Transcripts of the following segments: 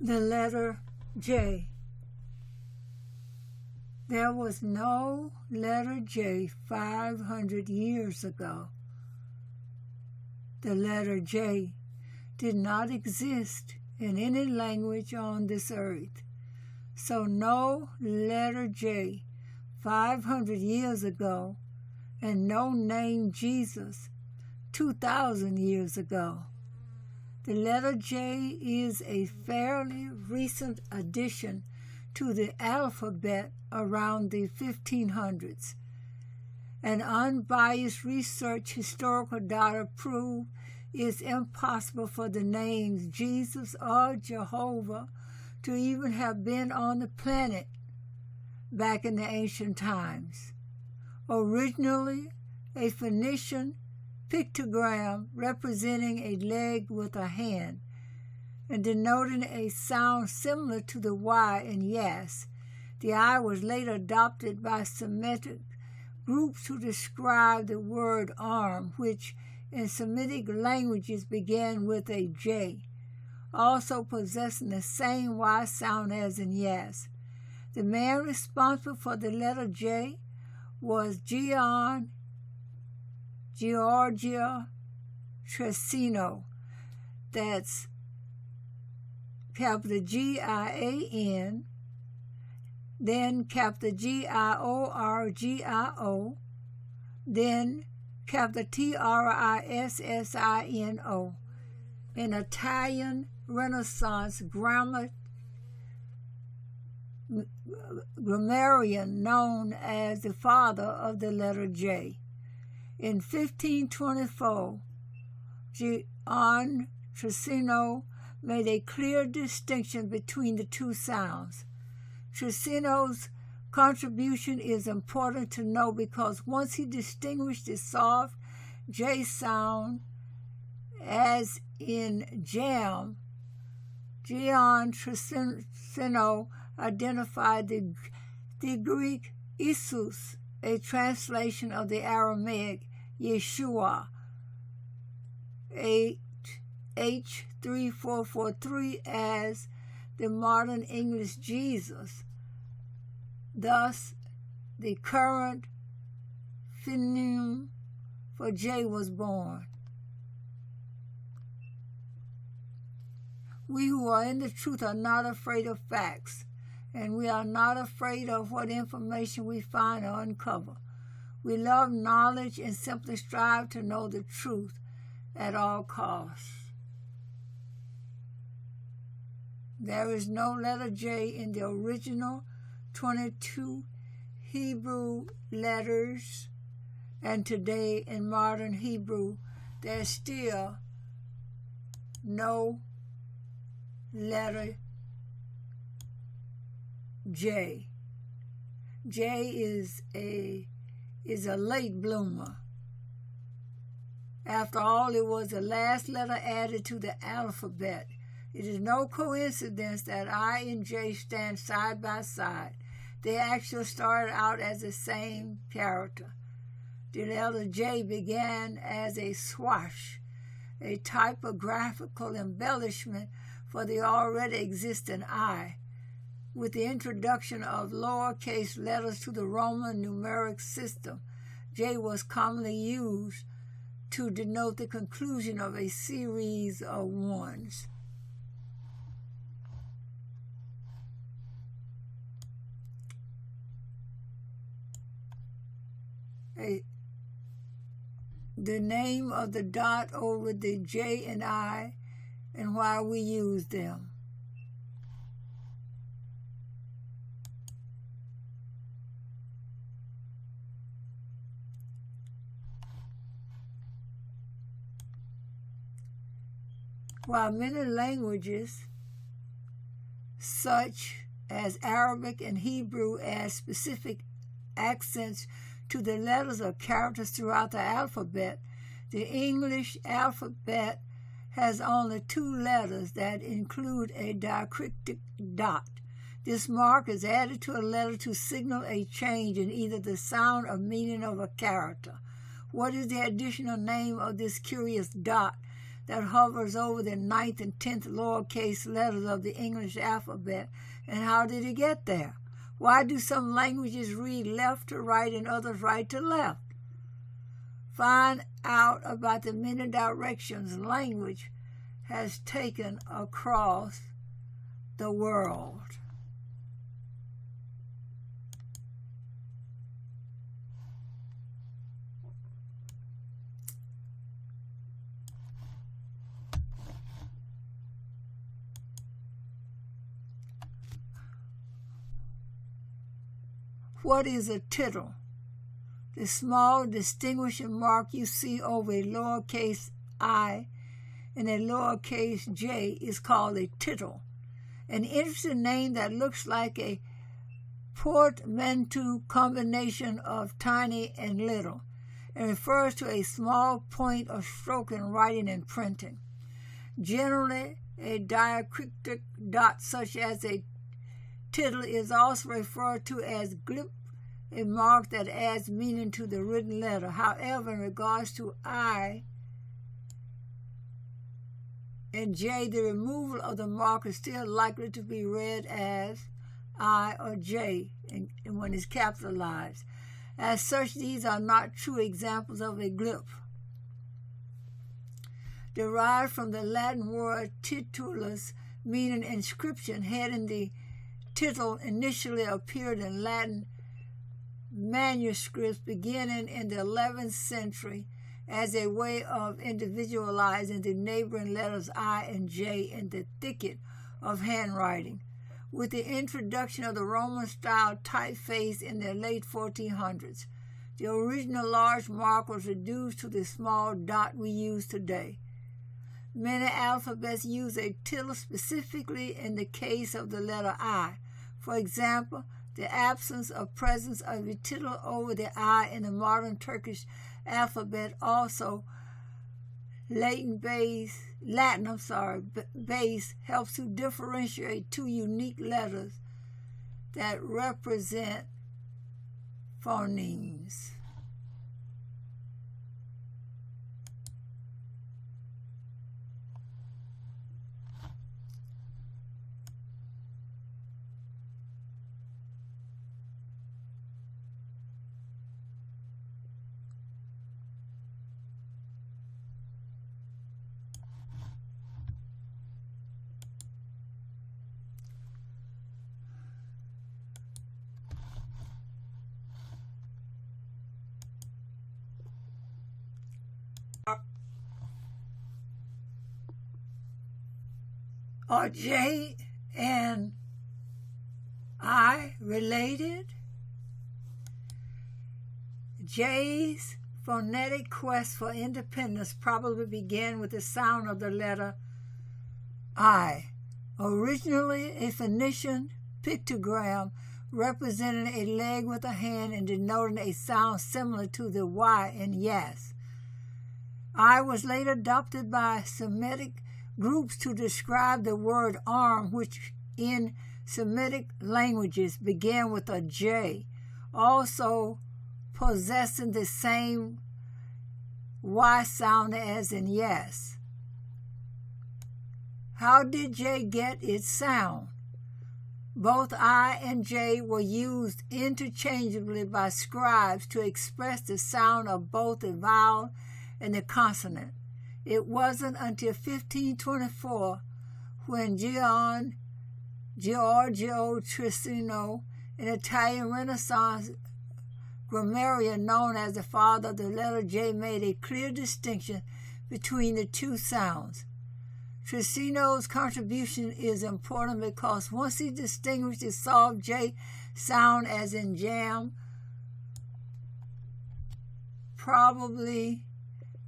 The letter J. There was no letter J 500 years ago. The letter J did not exist in any language on this earth. So no letter J 500 years ago, and no name Jesus 2,000 years ago. The letter J is a fairly recent addition to the alphabet around the 1500s. An unbiased research historical data prove it's impossible for the names Jesus or Jehovah to even have been on the planet back in the ancient times. Originally, a Phoenician pictogram representing a leg with a hand and denoting a sound similar to the Y in yes. The I was later adopted by Semitic groups to describe the word arm, which in Semitic languages began with a J, also possessing the same Y sound as in yes. The man responsible for the letter J was Gian Giorgio Trissino. That's capital G-I-A-N, then capital G-I-O-R-G-I-O, then capital T-R-I-S-S-I-N-O, an Italian Renaissance grammarian known as the father of the letter J. In 1524, Gian Trissino made a clear distinction between the two sounds. Trissino's contribution is important to know because once he distinguished the soft J sound as in jam, Gian Trissino identified the Greek Iesus, a translation of the Aramaic Yeshua, H3443, as the modern English Jesus. Thus, the current phoneme for J was born. We who are in the truth are not afraid of facts, and we are not afraid of what information we find or uncover. We love knowledge and simply strive to know the truth at all costs. There is no letter J in the original 22 Hebrew letters, and today in modern Hebrew, there's still no letter J. J is a late bloomer. After all, it was the last letter added to the alphabet. It is no coincidence that I and J stand side by side. They actually started out as the same character. The letter J began as a swash, a typographical embellishment for the already existing I. With the introduction of lowercase letters to the Roman numeric system, J was commonly used to denote the conclusion of a series of ones. The name of the dot over the J and I and why we use them. While many languages, such as Arabic and Hebrew, add specific accents to the letters or characters throughout the alphabet, the English alphabet has only 2 letters that include a diacritic dot. This mark is added to a letter to signal a change in either the sound or meaning of a character. What is the additional name of this curious dot that hovers over the 9th and 10th lowercase letters of the English alphabet. And how did it get there? Why do some languages read left to right and others right to left? Find out about the many directions language has taken across the world. What is a tittle? The small distinguishing mark you see over a lowercase I and a lowercase j is called a tittle, an interesting name that looks like a portmanteau combination of tiny and little, and refers to a small point or stroke in writing and printing. Generally, a diacritic dot such as a tittle is also referred to as glip, a mark that adds meaning to the written letter. However, in regards to I and J, the removal of the mark is still likely to be read as I or J when it's capitalized. As such, these are not true examples of a glip. Derived from the Latin word titulus, meaning inscription, heading the tittle initially appeared in Latin manuscripts beginning in the 11th century as a way of individualizing the neighboring letters I and J in the thicket of handwriting. With the introduction of the Roman-style typeface in the late 1400s, the original large mark was reduced to the small dot we use today. Many alphabets use a tittle specifically in the case of the letter I. For example, the absence or presence of a tittle over the I in the modern Turkish alphabet, also Latin base, helps to differentiate two unique letters that represent phonemes. Are J and I related? J's phonetic quest for independence probably began with the sound of the letter I. Originally a Phoenician pictogram representing a leg with a hand and denoting a sound similar to the Y in yes. I was later adopted by Semitic groups to describe the word arm, which in Semitic languages began with a J, also possessing the same Y sound as in yes. How did J get its sound? Both I and J were used interchangeably by scribes to express the sound of both the vowel and the consonant. It wasn't until 1524 when Gian Giorgio Trissino, an Italian Renaissance grammarian known as the father of the letter J, made a clear distinction between the two sounds. Trissino's contribution is important because once he distinguished the soft J sound as in jam, probably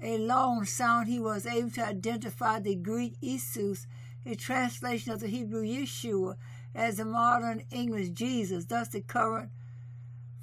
a long sound, he was able to identify the Greek Iesus, a translation of the Hebrew Yeshua, as the modern English Jesus. Thus, the current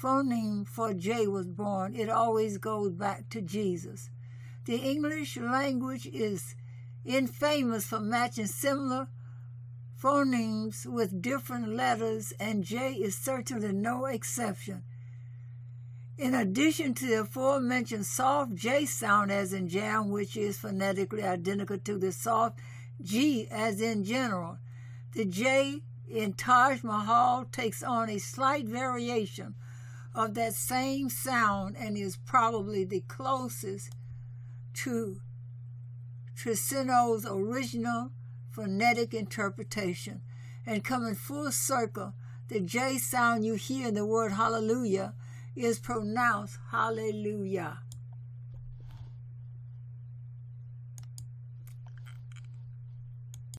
phoneme for J was born. It always goes back to Jesus. The English language is infamous for matching similar phonemes with different letters, and J is certainly no exception. In addition to the aforementioned soft J sound as in jam, which is phonetically identical to the soft G as in general, the J in Taj Mahal takes on a slight variation of that same sound and is probably the closest to Trissino's original phonetic interpretation. And coming full circle, the J sound you hear in the word hallelujah is pronounced hallelujah.